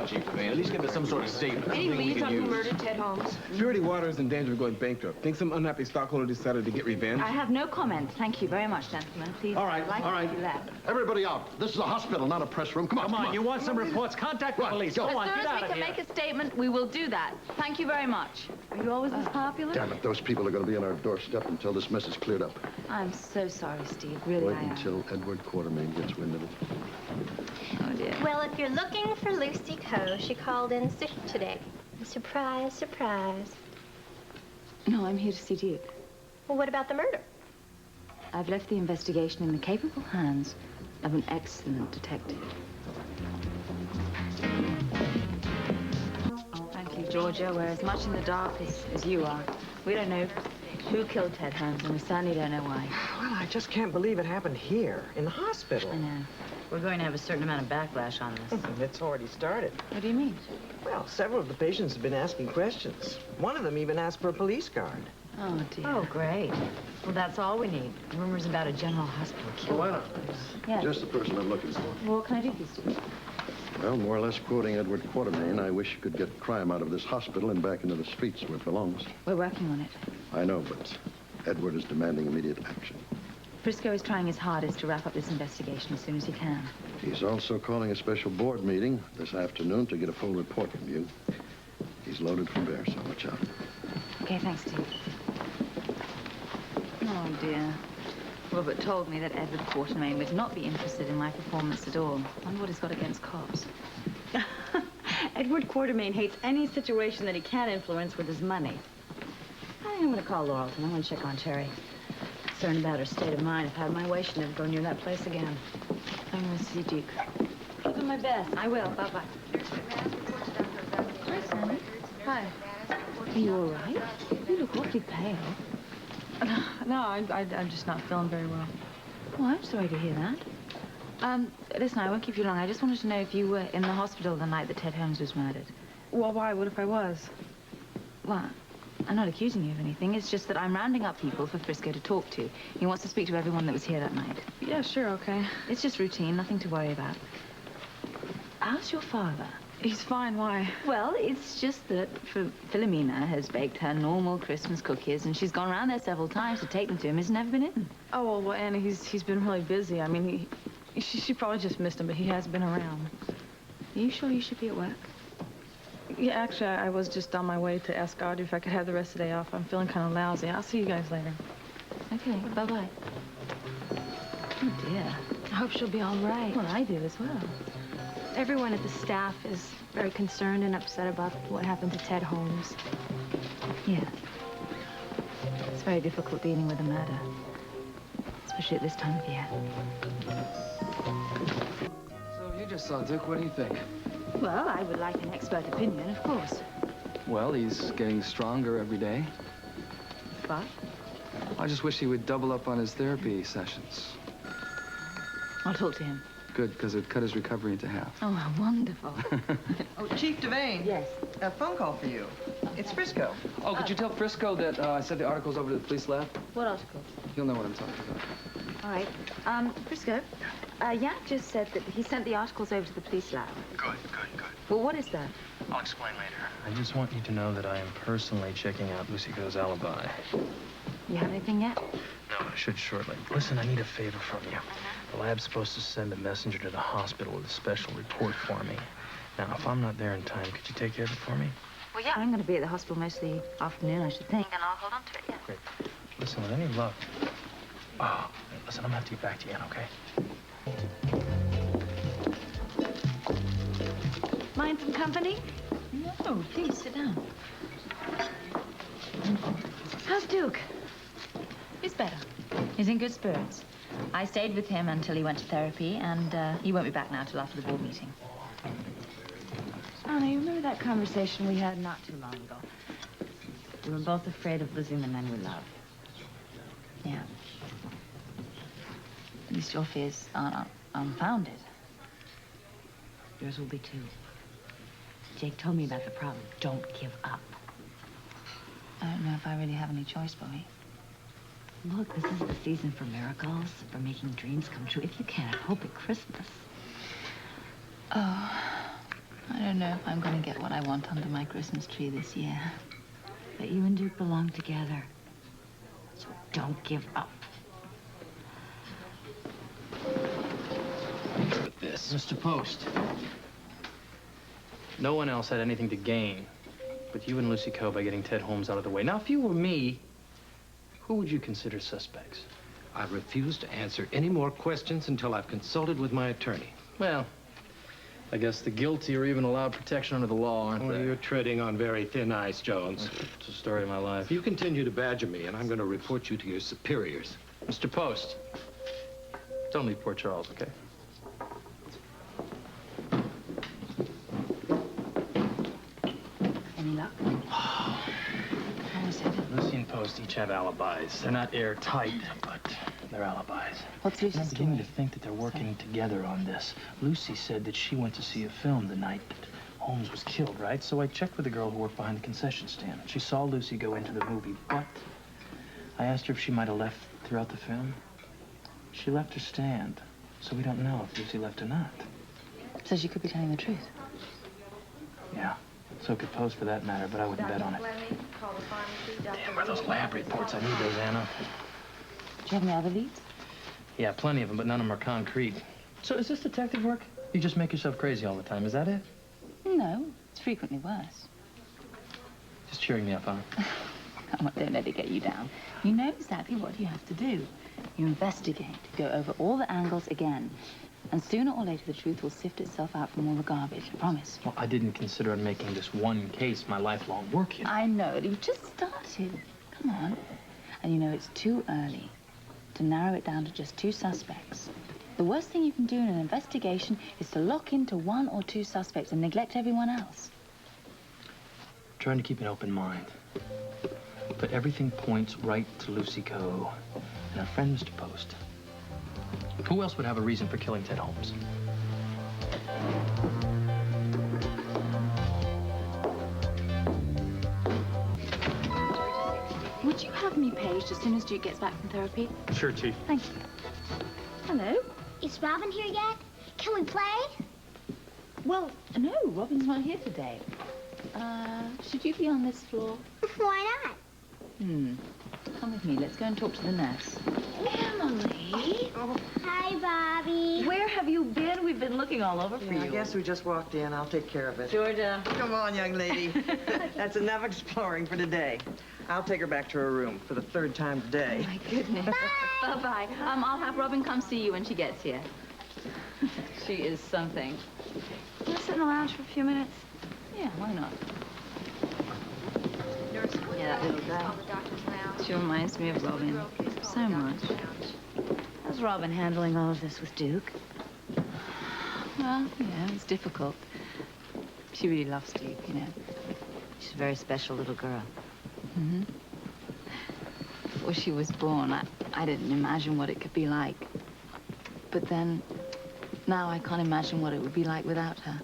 Chief Devane. At least give us some sort of statement. Any leads on who murdered Ted Holmes? Purity Water is in danger of going bankrupt. Think some unhappy stockholder decided to get revenge? I have no comment. Thank you very much, gentlemen. Please. All right, all right. Everybody out. This is a hospital, not a press room. Come on, Come on. You want some reports? Contact the police. Go on, As soon as we can make a statement, we will do that. Thank you very much. Are you always this popular? Damn it, those people are going to be on our doorstep until this mess is cleared up. I'm so sorry, Steve. Really, Wait I am. until Edward Quartermain gets wind of it. Oh, dear. Well, if you're looking for Lucy Coe, she called in sick today. Surprise, surprise. No, I'm here to see Duke. Well, what about the murder? I've left the investigation in the capable hands of an excellent detective. Frankly, Georgia, we're as much in the dark as you are. We don't know who killed Ted Holmes, and we certainly don't know why. Well, I just can't believe it happened here, in the hospital. I know. We're going to have a certain amount of backlash on this. It's already started. What do you mean? Well, several of the patients have been asking questions. One of them even asked for a police guard. Oh, dear. Oh, great. Well, that's all we need. Rumors about a general hospital killer. Why not? Yes. Just the person I'm looking for. Well, what can I do for you, Steve? Well, more or less quoting Edward Quartermain, I wish you could get crime out of this hospital and back into the streets where it belongs. We're working on it. I know, but Edward is demanding immediate action. Frisco is trying his hardest to wrap up this investigation as soon as he can. He's also calling a special board meeting this afternoon to get a full report from you. He's loaded for bear, so watch out. Okay, thanks, Steve. Oh, dear. Robert told me that Edward Quartermain would not be interested in my performance at all. I wonder what he's got against cops. Edward Quartermain hates any situation that he can't influence with his money. I think I'm going to call Laurelton. I'm going to check on Terry. Concerned about her state of mind. If I had my way, she'd never go near that place again. I'm going to see Duke. Keep doing my best. I will. Bye-bye. Hi. Are you all right? You look awfully pale. No, I'm just not feeling very well. Oh, I'm sorry to hear that. Listen, I won't keep you long. I just wanted to know if you were in the hospital the night that Ted Holmes was murdered. Well, why? What if I was? Well, I'm not accusing you of anything. It's just that I'm rounding up people for Frisco to talk to. He wants to speak to everyone that was here that night. Yeah, sure, okay. It's just routine, nothing to worry about. How's your father? He's fine. Why? Well, it's just that Philomena has baked her normal Christmas cookies, and she's gone around there several times to take them to him. He's never been in. Oh, well, Anna, he's been really busy. I mean, she probably just missed him, but he has been around. Are you sure you should be at work? Yeah, actually, I was just on my way to ask Audrey if I could have the rest of the day off. I'm feeling kind of lousy. I'll see you guys later. Okay, bye-bye. Oh, dear. I hope she'll be all right. Well, I do as well. Everyone at the staff is very concerned and upset about what happened to Ted Holmes. Yeah. It's very difficult dealing with a murder, especially at this time of year. So you just saw Duke. What do you think? Well, I would like an expert opinion, of course. Well, he's getting stronger every day. But? I just wish he would double up on his therapy sessions. I'll talk to him. Good, because it'd cut his recovery into half. Oh, how wonderful. Oh, Chief Devane. Yes. A phone call for you. It's Frisco. Oh, could you tell Frisco that I sent the articles over to the police lab? What article? He'll know what I'm talking about. All right. Frisco, Yak just said that he sent the articles over to the police lab. Good. Well, what is that? I'll explain later. I just want you to know that I am personally checking out Lucy Coe's alibi. You have anything yet? No, I should shortly. Listen, I need a favor from you. The lab's supposed to send a messenger to the hospital with a special report for me. Now, if I'm not there in time, could you take care of it for me? Well, yeah, I'm going to be at the hospital most of the afternoon, I should think, and I'll hold on to it, yeah. Great. Listen, with any luck... Oh, listen, I'm going to have to get back to you, Ann, okay? Mind some company? No, please, sit down. How's Duke? He's better. He's in good spirits. I stayed with him until he went to therapy, and he won't be back now till after the board meeting. Anna, you remember that conversation we had not too long ago? We were both afraid of losing the men we love. Yeah. At least your fears aren't unfounded. Yours will be too. Jake told me about the problem. Don't give up. I don't know if I really have any choice, Bobby. Look, this is the season for miracles, for making dreams come true. If you can't have hope at Christmas. Oh. I don't know if I'm going to get what I want under my Christmas tree this year. But you and Duke belong together. So don't give up. This. Mr. Post. No one else had anything to gain but you and Lucy Coe by getting Ted Holmes out of the way. Now, if you were me, who would you consider suspects? I refuse to answer any more questions until I've consulted with my attorney. Well, I guess the guilty are even allowed protection under the law, aren't Well, they? you're treading on very thin ice, Jones. It's the story of my life. You continue to badger me, and I'm going to report you to your superiors. Mr. Post, don't leave poor Charles, okay? Any luck? How was it? Lucy and Post each have alibis. They're not airtight, but they're alibis. What's I'm Lucy's beginning story? to think that they're working together on this. Lucy said that she went to see a film the night that Holmes was killed, right? So I checked with the girl who worked behind the concession stand. She saw Lucy go into the movie, but I asked her if she might have left throughout the film. She left her stand, so we don't know if Lucy left or not. So she could be telling the truth. Yeah, so could Post for that matter, but I wouldn't bet on it. Damn, where are those lab reports? I need those, Anna. Do you have any other leads? Yeah, plenty of them, but none of them are concrete. So is this detective work? You just make yourself crazy all the time, is that it? No, it's frequently worse. Just cheering me up, huh? Come on, don't let it get you down. You know exactly what you have to do. You investigate, go over all the angles again. And sooner or later, the truth will sift itself out from all the garbage, I promise. Well, I didn't consider making this one case my lifelong work, you know. I know, you've just started. Come on. And you know it's too early to narrow it down to just 2 suspects. The worst thing you can do in an investigation is to lock into 1 or 2 suspects and neglect everyone else. Trying to keep an open mind. But everything points right to Lucy Coe and her friend, Mr. Post. Who else would have a reason for killing Ted Holmes? Would you have me paged as soon as Duke gets back from therapy? Sure, Chief. Thank you. Hello? Is Robin here yet? Can we play? Well, no, Robin's not here today. Should you be on this floor? Why not? Come with me. Let's go and talk to the nurse. Emily! Hi, Bobby. Where have you been? We've been looking all over for Yeah, I you. guess we just walked in. I'll take care of it. Georgia. Come on, young lady. That's enough exploring for today. I'll take her back to her room for the 3rd time today. My goodness. Bye-bye. I'll have Robin come see you when she gets here. She is something. Can I sit in the lounge for a few minutes? Yeah, why not? Yeah, that little guy. She reminds me of Robin so much. How's Robin handling all of this with Duke? Well, yeah, it's difficult. She really loves Duke, you know. She's a very special little girl. Mm-hmm. Before she was born, I didn't imagine what it could be like. But then, now I can't imagine what it would be like without her.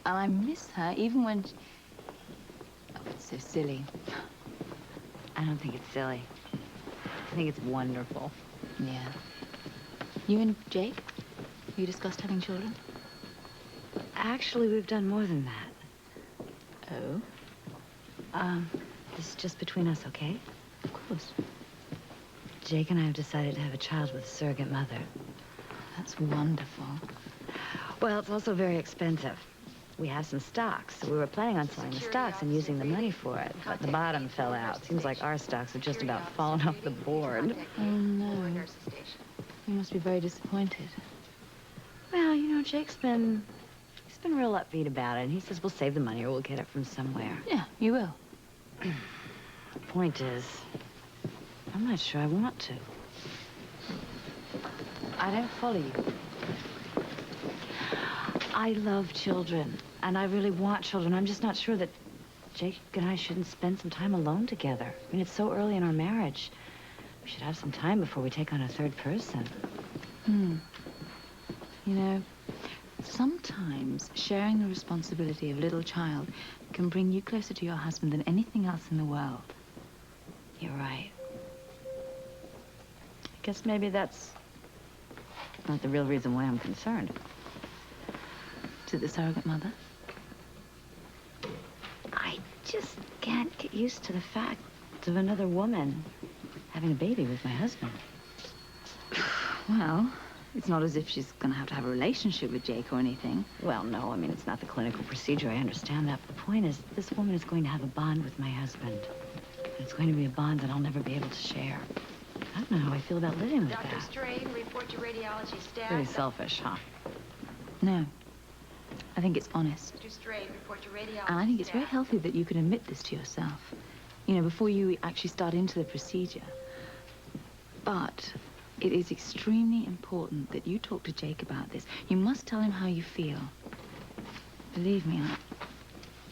And I miss her even when she... Oh, it's so silly. I don't think it's silly. I think it's wonderful. Yeah. You and Jake? You discussed having children? Actually, we've done more than that. Oh? This is just between us, okay? Of course. Jake and I have decided to have a child with a surrogate mother. That's wonderful. Well, it's also very expensive. We have some stocks, so we were planning on selling the stocks and using the money for it, but the bottom fell out. Seems like our stocks have just about fallen off the board. Oh, no. You must be very disappointed. Well, you know, he's been real upbeat about it, and he says we'll save the money or we'll get it from somewhere. Yeah, you will. The point is, I'm not sure I want to. I don't follow you. I love children, and I really want children. I'm just not sure that Jake and I shouldn't spend some time alone together. I mean, it's so early in our marriage. We should have some time before we take on a 3rd person. You know, sometimes sharing the responsibility of a little child can bring you closer to your husband than anything else in the world. You're right. I guess maybe that's not the real reason why I'm concerned. Is it the surrogate mother? can't get used to the fact of another woman having a baby with my husband. Well, it's not as if she's going to have a relationship with Jake or anything. Well, no, I mean, it's not the clinical procedure. I understand that. But the point is, this woman is going to have a bond with my husband. And it's going to be a bond that I'll never be able to share. I don't know how I feel about living with Dr. that. Strain, report to radiology staff. Pretty selfish, huh? No. I think it's honest. Dr. Strain, report to radiology And I think it's very staff. healthy that you can admit this to yourself. You know, before you actually start into the procedure. But it is extremely important that you talk to Jake about this. You must tell him how you feel. Believe me,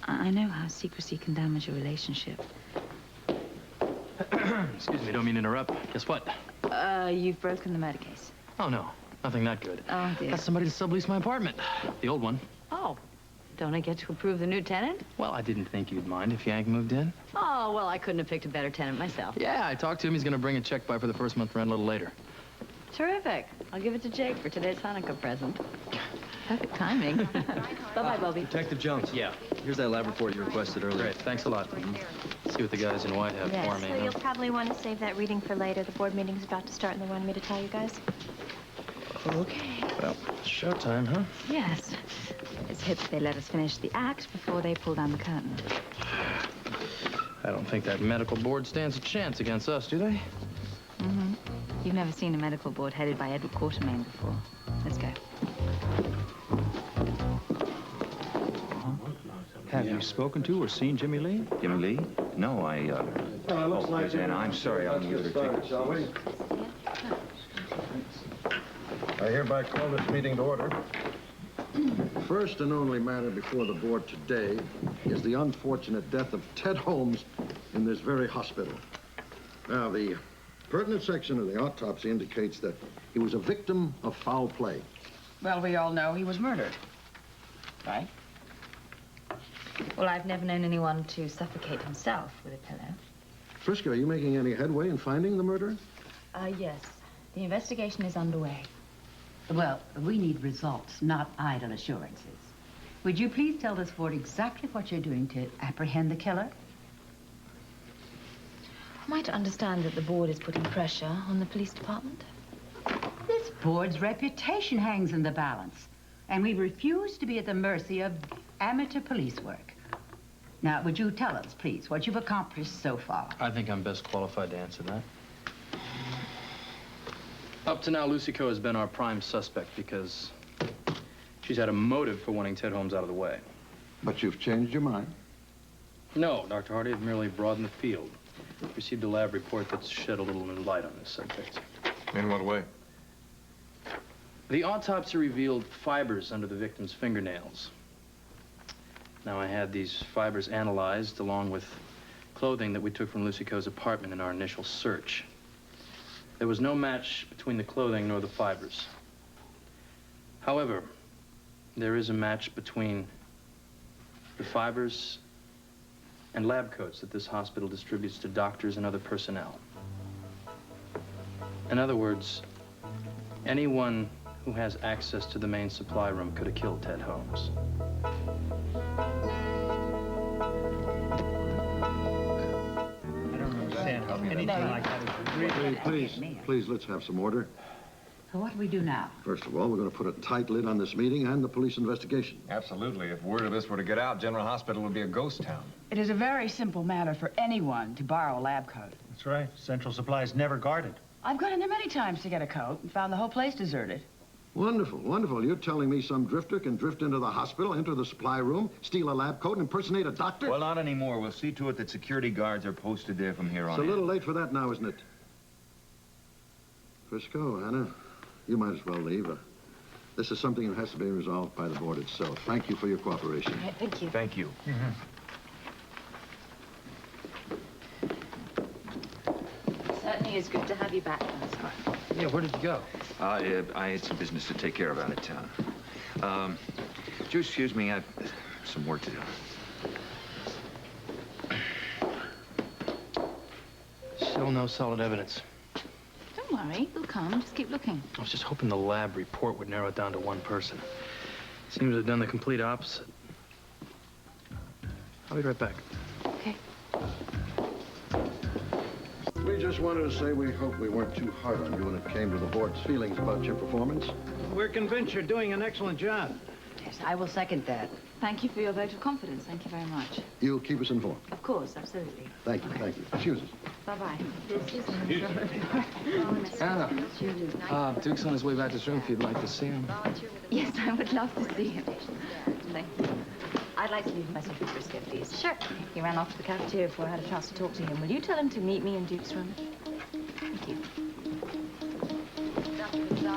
I know how secrecy can damage a relationship. Excuse me, don't mean to interrupt. Guess what? You've broken the murder case. Oh, no. Nothing that good. Oh, dear. Got somebody to sublease my apartment. The old one. Oh, don't I get to approve the new tenant? Well, I didn't think you'd mind if Yank moved in. Oh, well, I couldn't have picked a better tenant myself. Yeah, I talked to him. He's going to bring a check by for the first month rent a little later. Terrific. I'll give it to Jake for today's Hanukkah present. Perfect timing. Bye-bye, Bobby. Detective Jones. Yeah. Here's that lab report you requested earlier. Great. Thanks a lot. See what the guys in white have Yes. for me. So huh? you'll probably want to save that reading for later. The board meeting's about to start and they wanted me to tell you guys. Okay. Well, showtime, huh? Yes. It's hip they let us finish the act before they pull down the curtain. I don't think that medical board stands a chance against us, do they? Mm-hmm. You've never seen a medical board headed by Edward Quatermain before. Let's go. Have you spoken to or seen Jimmy Lee? Jimmy Lee? No, Rosanna, I'm sorry. I'll need to take shall we? I hereby call this meeting to order. First and only matter before the board today is the unfortunate death of Ted Holmes in this very hospital. Now, the pertinent section of the autopsy indicates that he was a victim of foul play. Well, we all know he was murdered, right? Well, I've never known anyone to suffocate himself with a pillow. Frisco, are you making any headway in finding the murderer? Yes. The investigation is underway. Well, we need results, not idle assurances. Would you please tell this board exactly what you're doing to apprehend the killer? Am I to understand that the board is putting pressure on the police department? This board's reputation hangs in the balance, and we refuse to be at the mercy of amateur police work. Now, would you tell us, please, what you've accomplished so far? I think I'm best qualified to answer that. Up to now, Lucy Coe has been our prime suspect because she's had a motive for wanting Ted Holmes out of the way. But you've changed your mind. No, Dr. Hardy, I've merely broadened the field. Received a lab report that's shed a little new light on this subject. In what way? The autopsy revealed fibers under the victim's fingernails. Now, I had these fibers analyzed along with clothing that we took from Lucy Coe's apartment in our initial search. There was no match between the clothing nor the fibers. However, there is a match between the fibers and lab coats that this hospital distributes to doctors and other personnel. In other words, anyone who has access to the main supply room could have killed Ted Holmes. I don't understand how anything like that is Please, let's have some order. So what do we do now? First of all, we're going to put a tight lid on this meeting and the police investigation. Absolutely. If word of this were to get out, General Hospital would be a ghost town. It is a very simple matter for anyone to borrow a lab coat. That's right. Central Supply is never guarded. I've gone in there many times to get a coat and found the whole place deserted. Wonderful, wonderful. You're telling me some drifter can drift into the hospital, enter the supply room, steal a lab coat, and impersonate a doctor? Well, not anymore. We'll see to it that security guards are posted there from here on It's a little late for that now, isn't it? Frisco, Hannah, you might as well leave. This is something that has to be resolved by the board itself. Thank you for your cooperation. All right, thank you. Thank you. Certainly is good to have you back, Oscar. Yeah, where did you go? I had some business to take care of out of town. Would you excuse me? I've some work to do. Still no solid evidence. Don't worry, it'll come. Just keep looking. I was just hoping the lab report would narrow it down to one person. Seems to have done the complete opposite. I'll be right back. Okay. just wanted to say we hope we weren't too hard on you when it came to the board's feelings about your performance. We're convinced you're doing an excellent job. Yes, I will second that. Thank you for your vote of confidence. Thank you very much. You'll keep us informed. Of course, absolutely. Thank you, thank you. Excuse us. Bye-bye. Anna, Duke's on his way back to his room if you'd like to see him. Yes, I would love to see him. Thank you. I'd like to leave a message for Briscoe, please. Sure. He ran off to the cafeteria before I had a chance to talk to him. Will you tell him to meet me in Duke's room? Thank you.